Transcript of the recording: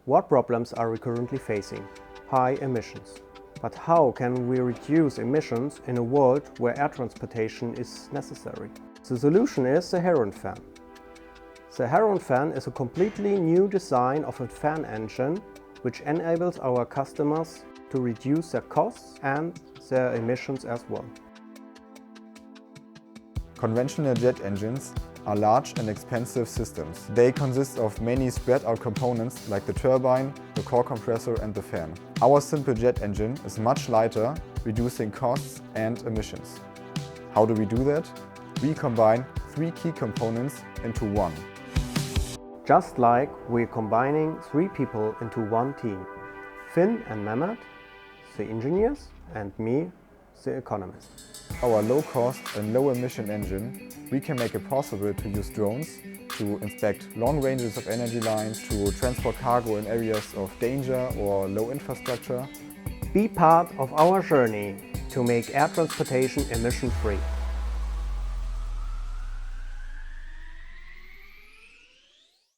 What problems are we currently facing? High emissions. But how can we reduce emissions in a world where air transportation is necessary? The solution is the Heron fan. The Heron fan is a completely new design of a fan engine which enables our customers to reduce their costs and their emissions as well. Conventional jet engines are large and expensive systems. They consist of many spread out components like the turbine, the core compressor and the fan. Our simple jet engine is much lighter, reducing costs and emissions. How do we do that? We combine 3 key components into one. Just like we're combining 3 people into one team. Finn and Mehmet, the engineers, and me, the economist. Our low-cost and low-emission engine, we can make it possible to use drones to inspect long ranges of energy lines, to transport cargo in areas of danger or low infrastructure. Be part of our journey to make air transportation emission-free.